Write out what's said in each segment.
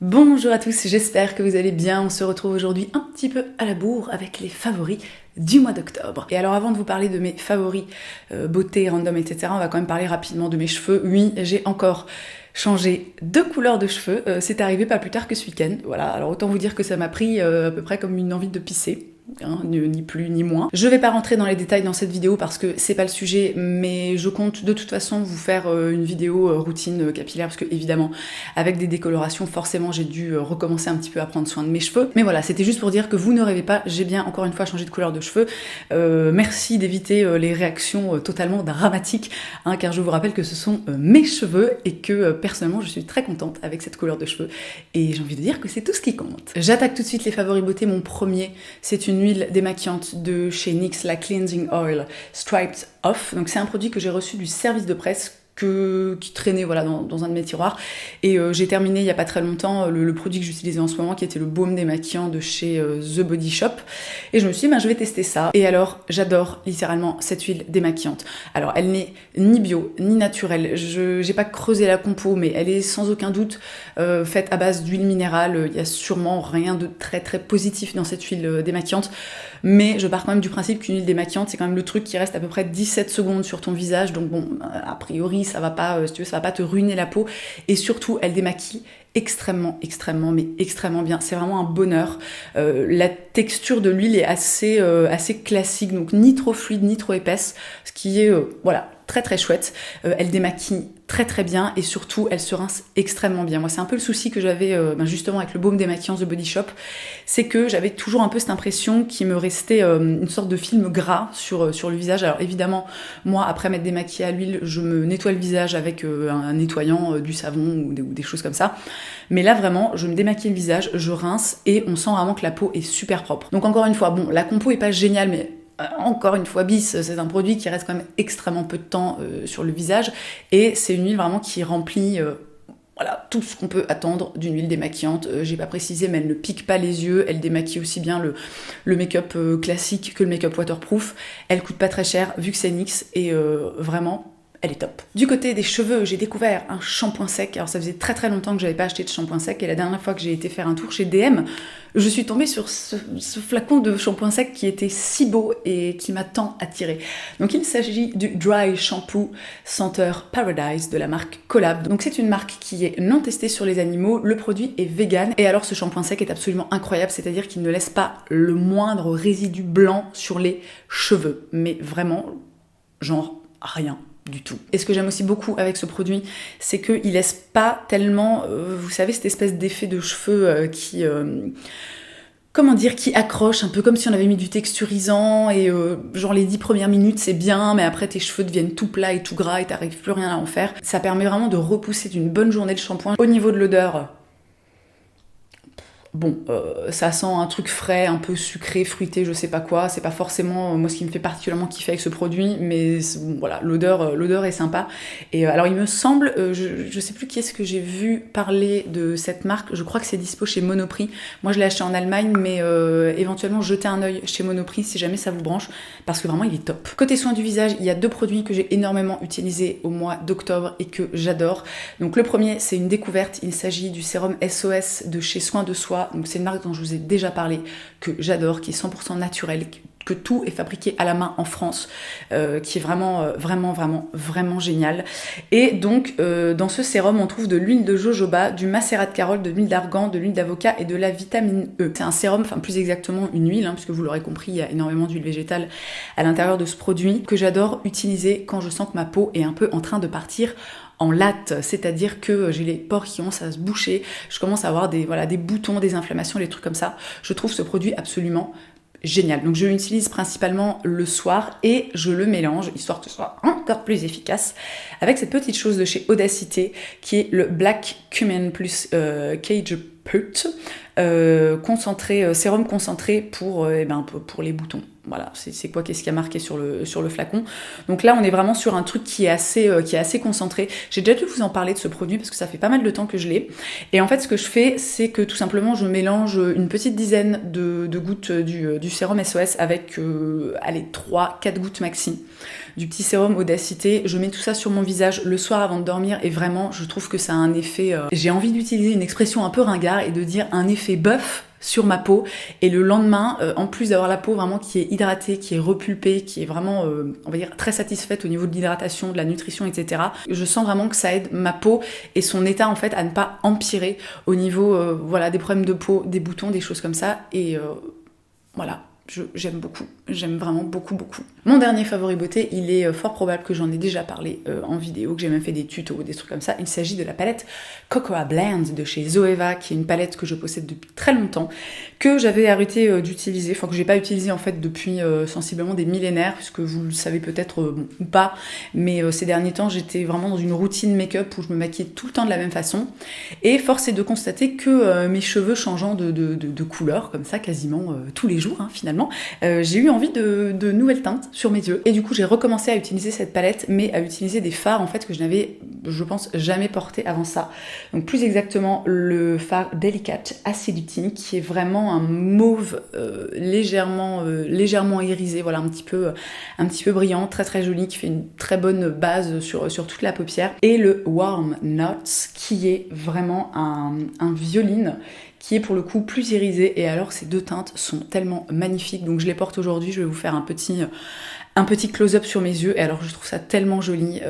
Bonjour à tous, j'espère que vous allez bien. On se retrouve aujourd'hui un petit peu à la bourre avec les favoris du mois d'octobre. Et alors avant de vous parler de mes favoris beauté, random, etc., on va quand même parler rapidement de mes cheveux. Oui, j'ai encore changé de couleur de cheveux. C'est arrivé pas plus tard que ce week-end. Voilà, alors autant vous dire que ça m'a pris à peu près comme une envie de pisser. Hein, ni plus ni moins. Je vais pas rentrer dans les détails dans cette vidéo parce que c'est pas le sujet, mais je compte de toute façon vous faire une vidéo routine capillaire parce que évidemment avec des décolorations forcément j'ai dû recommencer un petit peu à prendre soin de mes cheveux. Mais voilà, c'était juste pour dire que vous ne rêvez pas, j'ai bien encore une fois changé de couleur de cheveux. Merci d'éviter les réactions totalement dramatiques, hein, car je vous rappelle que ce sont mes cheveux et que personnellement je suis très contente avec cette couleur de cheveux et j'ai envie de dire que c'est tout ce qui compte. J'attaque tout de suite les favoris beauté. Mon premier, c'est une huile démaquillante de chez NYX, la Cleansing Oil Striped Off. Donc c'est un produit que j'ai reçu du service de presse qui traînait voilà, dans un de mes tiroirs. Et j'ai terminé il n'y a pas très longtemps le produit que j'utilisais en ce moment, qui était le baume démaquillant de chez The Body Shop. Et je me suis dit, je vais tester ça. Et alors, j'adore littéralement cette huile démaquillante. Alors, elle n'est ni bio, ni naturelle. Je n'ai pas creusé la compo, mais elle est sans aucun doute faite à base d'huile minérale. Il n'y a sûrement rien de très très positif dans cette huile démaquillante. Mais je pars quand même du principe qu'une huile démaquillante, c'est quand même le truc qui reste à peu près 17 secondes sur ton visage. Donc bon, a priori, ça va pas, si tu veux, ça va pas te ruiner la peau. Et surtout, elle démaquille extrêmement bien. C'est vraiment un bonheur. La texture de l'huile est assez classique, donc ni trop fluide, ni trop épaisse. Ce qui est, voilà, très très chouette. Elle démaquille très bien et surtout elle se rince extrêmement bien. Moi c'est un peu le souci que j'avais justement avec le baume démaquillant The Body Shop, c'est que j'avais toujours un peu cette impression qu'il me restait une sorte de film gras sur le visage. Alors évidemment moi après m'être démaquillée à l'huile je me nettoie le visage avec un nettoyant, du savon ou des choses comme ça, mais là vraiment je me démaquille le visage, je rince et on sent vraiment que la peau est super propre. Donc encore une fois, bon, la compo est pas géniale, mais encore une fois bis, c'est un produit qui reste quand même extrêmement peu de temps sur le visage et c'est une huile vraiment qui remplit voilà, tout ce qu'on peut attendre d'une huile démaquillante. J'ai pas précisé, mais elle ne pique pas les yeux, elle démaquille aussi bien le make-up classique que le make-up waterproof. Elle coûte pas très cher vu que c'est NYX et vraiment elle est top. Du côté des cheveux, j'ai découvert un shampoing sec. Alors ça faisait très longtemps que j'avais pas acheté de shampoing sec et la dernière fois que j'ai été faire un tour chez DM, je suis tombée sur ce flacon de shampoing sec qui était si beau et qui m'a tant attirée. Donc il s'agit du Dry Shampoo senteur Paradise de la marque Collab. Donc c'est une marque qui est non testée sur les animaux, le produit est vegan et alors ce shampoing sec est absolument incroyable, c'est-à-dire qu'il ne laisse pas le moindre résidu blanc sur les cheveux, mais vraiment genre rien du tout. Et ce que j'aime aussi beaucoup avec ce produit, c'est qu'il laisse pas tellement, vous savez, cette espèce d'effet de cheveux qui accroche, un peu comme si on avait mis du texturisant et genre les 10 premières minutes c'est bien, mais après tes cheveux deviennent tout plats et tout gras et t'arrives plus rien à en faire. Ça permet vraiment de repousser d'une bonne journée de shampoing. Au niveau de l'odeur, bon, ça sent un truc frais, un peu sucré, fruité, je sais pas quoi. C'est pas forcément moi ce qui me fait particulièrement kiffer avec ce produit, mais bon, voilà, l'odeur est sympa. Et alors il me semble, je sais plus qui est-ce que j'ai vu parler de cette marque. Je crois que c'est dispo chez Monoprix. Moi je l'ai acheté en Allemagne, mais éventuellement jetez un œil chez Monoprix si jamais ça vous branche, parce que vraiment il est top. Côté soins du visage, il y a deux produits que j'ai énormément utilisés au mois d'octobre et que j'adore. Donc le premier, c'est une découverte. Il s'agit du sérum SOS de chez Soin de Soi. Donc c'est une marque dont je vous ai déjà parlé, que j'adore, qui est 100% naturelle, que tout est fabriqué à la main en France, qui est vraiment génial. Et donc dans ce sérum on trouve de l'huile de jojoba, du macérat de carotte, de l'huile d'argan, de l'huile d'avocat et de la vitamine E. C'est un sérum, enfin plus exactement une huile, puisque vous l'aurez compris, il y a énormément d'huile végétale à l'intérieur de ce produit, que j'adore utiliser quand je sens que ma peau est un peu en train de partir en latte, c'est-à-dire que j'ai les pores qui commencent à se boucher, je commence à avoir des boutons, des inflammations, des trucs comme ça. Je trouve ce produit absolument génial. Donc je l'utilise principalement le soir et je le mélange, histoire que ce soit encore plus efficace, avec cette petite chose de chez Audacité qui est le Black Cumin plus Cage Put, sérum concentré pour les boutons. Voilà, c'est quoi, qu'est-ce qu'il y a marqué sur le flacon. Donc là, on est vraiment sur un truc qui est assez concentré. J'ai déjà dû vous en parler de ce produit parce que ça fait pas mal de temps que je l'ai. Et en fait, ce que je fais, c'est que tout simplement, je mélange une petite dizaine de gouttes du sérum SOS avec, 3-4 gouttes maxi du petit sérum Audacité. Je mets tout ça sur mon visage le soir avant de dormir et vraiment je trouve que ça a un effet, j'ai envie d'utiliser une expression un peu ringard et de dire un effet bœuf sur ma peau, et le lendemain, en plus d'avoir la peau vraiment qui est hydratée, qui est repulpée, qui est vraiment, on va dire, très satisfaite au niveau de l'hydratation, de la nutrition, etc. Je sens vraiment que ça aide ma peau et son état en fait à ne pas empirer au niveau voilà, des problèmes de peau, des boutons, des choses comme ça, et voilà. J'aime beaucoup, j'aime vraiment beaucoup. Mon dernier favori beauté, il est fort probable que j'en ai déjà parlé en vidéo, que j'ai même fait des tutos, des trucs comme ça. Il s'agit de la palette Cocoa Blend de chez Zoeva, qui est une palette que je possède depuis très longtemps, que j'avais arrêté d'utiliser, enfin que j'ai pas utilisé en fait depuis sensiblement des millénaires, puisque vous le savez peut-être bon, ou pas, mais ces derniers temps j'étais vraiment dans une routine make-up où je me maquillais tout le temps de la même façon, et force est de constater que mes cheveux changeant de couleur comme ça quasiment tous les jours finalement, j'ai eu envie de nouvelles teintes sur mes yeux, et du coup j'ai recommencé à utiliser cette palette, mais à utiliser des fards en fait que je n'avais, je pense, jamais porté avant ça. Donc plus exactement le fard Delicate Acidity, qui est vraiment un mauve légèrement irisé, voilà, un petit peu brillant, très joli, qui fait une très bonne base sur toute la paupière, et le Warm Nuts, qui est vraiment un violine, qui est pour le coup plus irisé, et alors ces deux teintes sont tellement magnifiques, donc je les porte aujourd'hui. Je vais vous faire un petit close-up sur mes yeux, et alors je trouve ça tellement joli.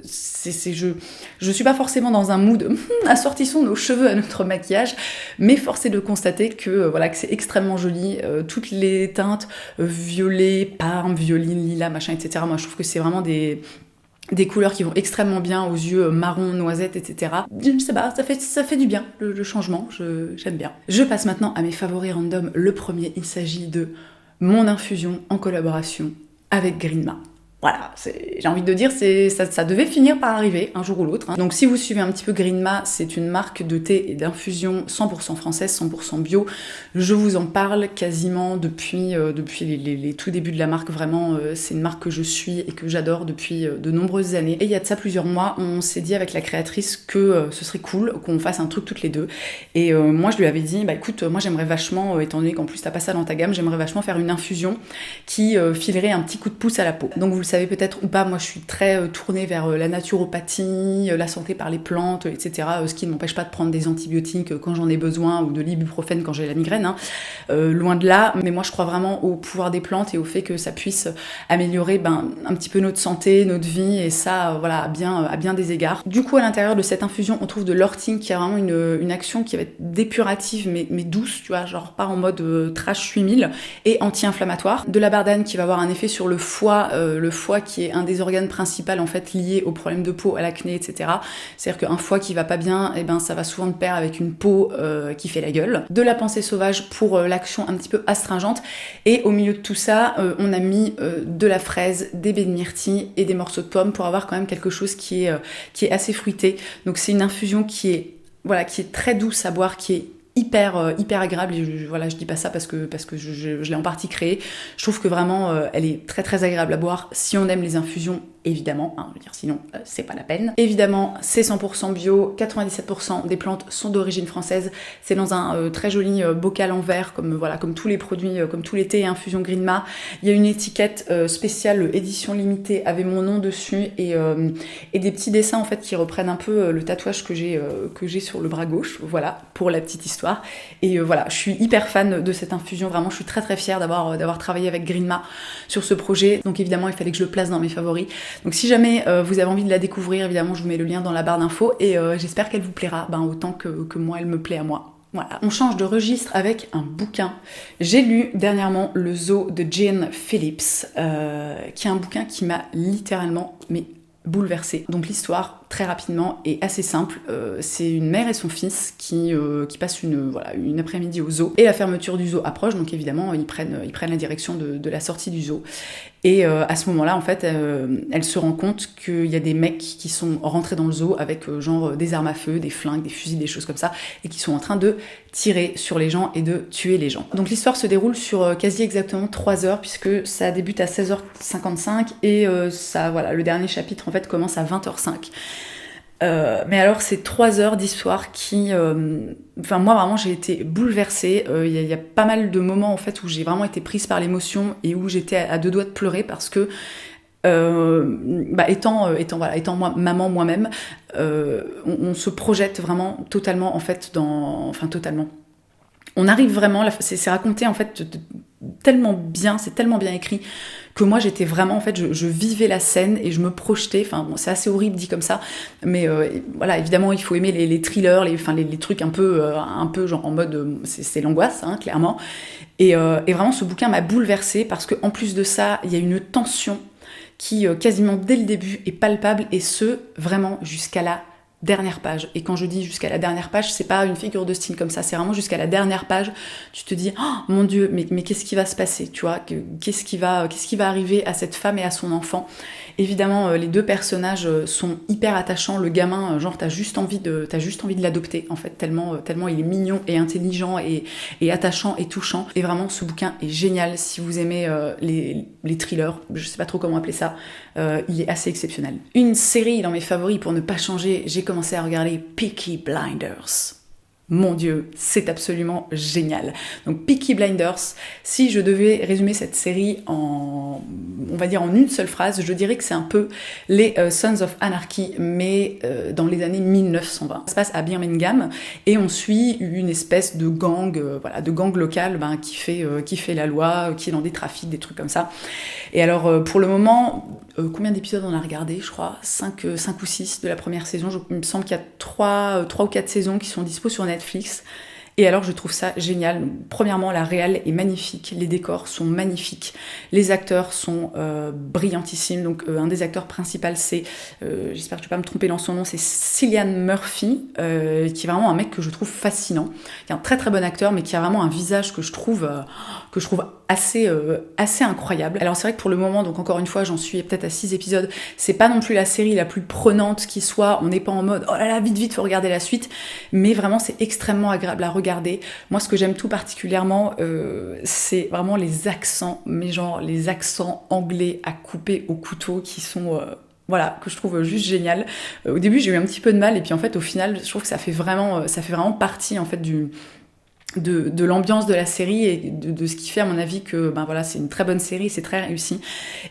Je suis pas forcément dans un mood assortissons nos cheveux à notre maquillage, mais force est de constater que voilà, que c'est extrêmement joli. Toutes les teintes violet, parme, violine, lilas, machin, etc. Moi je trouve que c'est vraiment des couleurs qui vont extrêmement bien aux yeux marron, noisette, etc. Je sais pas, ça fait du bien, le changement, j'aime bien. Je passe maintenant à mes favoris random. Le premier, il s'agit de mon infusion en collaboration avec Greenma. Voilà, j'ai envie de dire, ça devait finir par arriver un jour ou l'autre. Donc si vous suivez un petit peu Greenma, c'est une marque de thé et d'infusion 100% française, 100% bio. Je vous en parle quasiment depuis les tout débuts de la marque. Vraiment, c'est une marque que je suis et que j'adore depuis de nombreuses années. Et il y a de ça plusieurs mois, on s'est dit avec la créatrice que ce serait cool qu'on fasse un truc toutes les deux. Et moi, je lui avais dit, bah écoute, moi j'aimerais vachement, étant donné qu'en plus t'as pas ça dans ta gamme, j'aimerais vachement faire une infusion qui filerait un petit coup de pouce à la peau. Donc vous le savez peut-être ou pas, moi je suis très tournée vers la naturopathie, la santé par les plantes, etc. Ce qui ne m'empêche pas de prendre des antibiotiques quand j'en ai besoin, ou de l'ibuprofène quand j'ai la migraine, loin de là. Mais moi je crois vraiment au pouvoir des plantes et au fait que ça puisse améliorer un petit peu notre santé, notre vie, et ça voilà, à bien des égards. Du coup à l'intérieur de cette infusion on trouve de l'ortine, qui a vraiment une action qui va être dépurative mais douce, tu vois, genre pas en mode trash 8000, et anti-inflammatoire. De la bardane qui va avoir un effet sur le foie qui est un des organes principaux en fait liés aux problèmes de peau, à l'acné, etc. C'est-à-dire qu'un foie qui va pas bien, ça va souvent de pair avec une peau qui fait la gueule. De la pensée sauvage pour l'action un petit peu astringente, et au milieu de tout ça, on a mis de la fraise, des baies de myrtille et des morceaux de pomme pour avoir quand même quelque chose qui est assez fruité. Donc c'est une infusion qui est très douce à boire, qui est hyper agréable, et je dis pas ça parce que je l'ai en partie créée. Je trouve que vraiment elle est très agréable à boire si on aime les infusions, évidemment, je veux dire, sinon c'est pas la peine. Évidemment c'est 100% bio, 97% des plantes sont d'origine française. C'est dans un très joli bocal en verre, comme tous les produits, comme tous les thés et infusions Greenma. Il y a une étiquette spéciale édition limitée avec mon nom dessus, et des petits dessins en fait qui reprennent un peu le tatouage que j'ai sur le bras gauche, voilà, pour la petite histoire. Et voilà, je suis hyper fan de cette infusion, vraiment je suis très fière d'avoir travaillé avec Greenma sur ce projet. Donc évidemment il fallait que je le place dans mes favoris. Donc si jamais vous avez envie de la découvrir, évidemment je vous mets le lien dans la barre d'infos, et j'espère qu'elle vous plaira autant que moi elle me plaît à moi. Voilà. On change de registre avec un bouquin. J'ai lu dernièrement Le Zoo de Jane Phillips, qui est un bouquin qui m'a littéralement bouleversée. Donc l'histoire, très rapidement, est assez simple. C'est une mère et son fils qui passent une après-midi au zoo, et la fermeture du zoo approche, donc évidemment ils prennent la direction de la sortie du zoo. Et à ce moment-là, en fait, elle se rend compte qu'il y a des mecs qui sont rentrés dans le zoo avec des armes à feu, des flingues, des fusils, des choses comme ça, et qui sont en train de tirer sur les gens et de tuer les gens. Donc l'histoire se déroule sur quasi exactement 3 heures, puisque ça débute à 16h55, et le dernier chapitre en fait commence à 20h05. Mais alors c'est 3 heures d'histoire qui moi vraiment j'ai été bouleversée. Il y a pas mal de moments en fait où j'ai vraiment été prise par l'émotion, et où j'étais à deux doigts de pleurer, parce que étant maman moi-même, on se projette vraiment totalement en fait totalement. On arrive vraiment, c'est raconté en fait tellement bien, c'est tellement bien écrit que moi j'étais vraiment en fait, je vivais la scène et je me projetais. Enfin bon, c'est assez horrible dit comme ça, mais voilà, évidemment il faut aimer les thrillers, les trucs un peu genre en mode c'est l'angoisse, hein, clairement. Et vraiment ce bouquin m'a bouleversée parce que en plus de ça, il y a une tension qui quasiment dès le début est palpable, et ce vraiment jusqu'à la dernière page. Et quand je dis jusqu'à la dernière page, c'est pas une figure de style comme ça, c'est vraiment jusqu'à la dernière page. Tu te dis, oh mon Dieu, mais qu'est-ce qui va se passer, tu vois, qu'est-ce qui va arriver à cette femme et à son enfant. Évidemment, les deux personnages sont hyper attachants. Le gamin, genre, t'as juste envie de l'adopter, en fait, tellement il est mignon et intelligent et attachant et touchant. Et vraiment, ce bouquin est génial si vous aimez les thrillers, je sais pas trop comment appeler ça. Il est assez exceptionnel. Une série dans mes favoris pour ne pas changer, j'ai commencé à regarder Peaky Blinders. Mon Dieu, c'est absolument génial. Donc Peaky Blinders, si je devais résumer cette série on va dire en une seule phrase, je dirais que c'est un peu les Sons of Anarchy, mais dans les années 1920. Ça se passe à Birmingham et on suit une espèce de gang, de gang local qui fait la loi, qui est dans des trafics, des trucs comme ça. Et alors pour le moment, combien d'épisodes on a regardé, je crois 5 ou 6 de la première saison. Il me semble qu'il y a 3 ou 4 saisons qui sont dispo sur Netflix. Et alors je trouve ça génial. Premièrement, la réal est magnifique, les décors sont magnifiques, les acteurs sont brillantissimes. Donc un des acteurs principaux, c'est, j'espère que je ne vais pas me tromper dans son nom, c'est Cillian Murphy, qui est vraiment un mec que je trouve fascinant, qui est un très très bon acteur, mais qui a vraiment un visage que je trouve assez incroyable. Alors c'est vrai que pour le moment, donc encore une fois, j'en suis peut-être à 6 épisodes, c'est pas non plus la série la plus prenante qui soit, on n'est pas en mode oh là là, vite, faut regarder la suite, mais vraiment c'est extrêmement agréable à regarder. Moi, ce que j'aime tout particulièrement, c'est vraiment les accents, mais genre les accents anglais à couper au couteau qui sont... que je trouve juste génial. Au début, j'ai eu un petit peu de mal, et puis en fait, au final, je trouve que ça fait vraiment partie en fait de l'ambiance de la série et de ce qui fait à mon avis que c'est une très bonne série, c'est très réussi.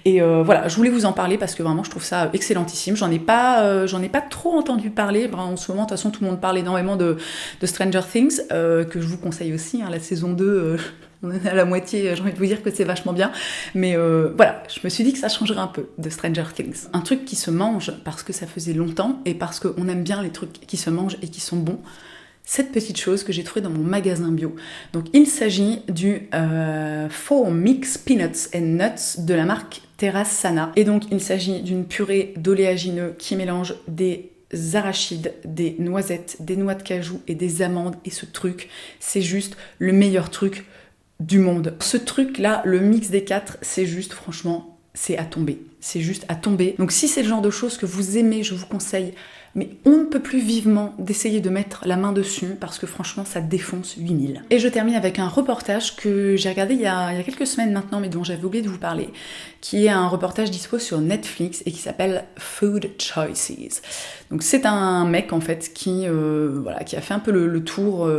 Et je voulais vous en parler parce que vraiment je trouve ça excellentissime. J'en ai pas trop entendu parler. En ce moment, de toute façon, tout le monde parle énormément de Stranger Things, que je vous conseille aussi, hein, la saison 2. On est à la moitié, j'ai envie de vous dire que c'est vachement bien. Mais je me suis dit que ça changerait un peu de Stranger Things. Un truc qui se mange parce que ça faisait longtemps et parce qu'on aime bien les trucs qui se mangent et qui sont bons. Cette petite chose que j'ai trouvée dans mon magasin bio. Donc il s'agit du Four Mix Peanuts and Nuts de la marque Terrasana. Et donc il s'agit d'une purée d'oléagineux qui mélange des arachides, des noisettes, des noix de cajou et des amandes. Et ce truc, c'est juste le meilleur truc du monde. Ce truc-là, le mix des 4, c'est juste, franchement, c'est à tomber. C'est juste à tomber. Donc si c'est le genre de choses que vous aimez, je vous conseille, mais on ne peut plus vivement d'essayer de mettre la main dessus parce que franchement ça défonce 8000. Et je termine avec un reportage que j'ai regardé il y a quelques semaines maintenant, mais dont j'avais oublié de vous parler, qui est un reportage dispo sur Netflix et qui s'appelle Food Choices. Donc c'est un mec en fait qui a fait un peu le tour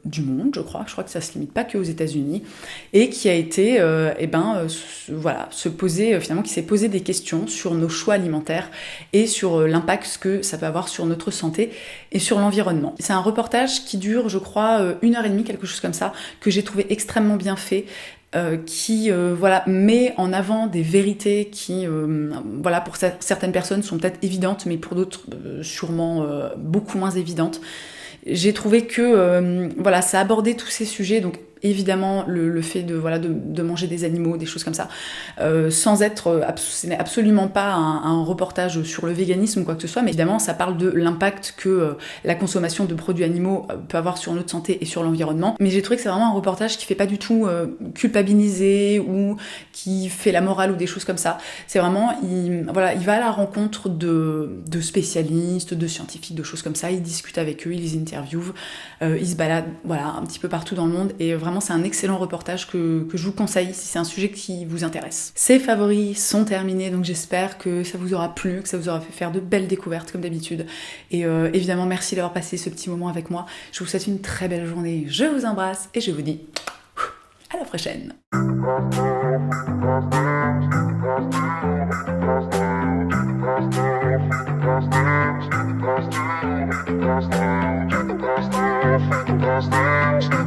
du monde, je crois que ça se limite pas qu'aux États-Unis, et qui a été qui s'est posé des questions sur nos choix alimentaires et sur l'impact que ça peut avoir sur notre santé et sur l'environnement. C'est un reportage qui dure, je crois, 1h30, quelque chose comme ça, que j'ai trouvé extrêmement bien fait, qui met en avant des vérités qui, pour certaines personnes sont peut-être évidentes, mais pour d'autres sûrement beaucoup moins évidentes. J'ai trouvé que ça abordait tous ces sujets, donc évidemment le fait de manger des animaux, des choses comme ça, sans être, ce n'est absolument pas un reportage sur le véganisme ou quoi que ce soit, mais évidemment ça parle de l'impact que la consommation de produits animaux peut avoir sur notre santé et sur l'environnement. Mais j'ai trouvé que c'est vraiment un reportage qui fait pas du tout culpabiliser ou qui fait la morale ou des choses comme ça. C'est vraiment, il va à la rencontre de spécialistes, de scientifiques, de choses comme ça, il discute avec eux, il les interviewe, il se balade un petit peu partout dans le monde, et vraiment c'est un excellent reportage que je vous conseille si c'est un sujet qui vous intéresse. Ces favoris sont terminés, donc j'espère que ça vous aura plu, que ça vous aura fait faire de belles découvertes comme d'habitude. Et évidemment, merci d'avoir passé ce petit moment avec moi. Je vous souhaite une très belle journée, je vous embrasse et je vous dis à la la prochaine. Lost